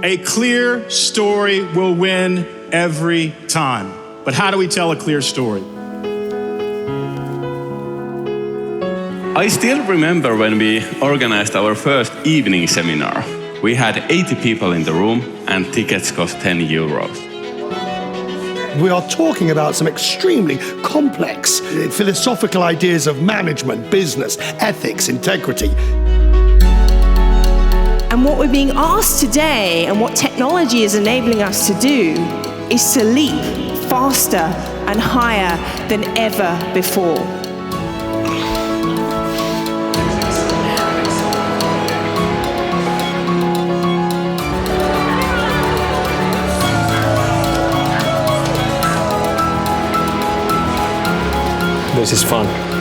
A clear story will win every time. But how do we tell a clear story? I still remember when we organized our first evening seminar. We had 80 people in the room and tickets cost 10 euros. We are talking about some extremely complex philosophical ideas of management, business, ethics, integrity. And what we're being asked today and what technology is enabling us to do is to leap faster and higher than ever before. This is fun.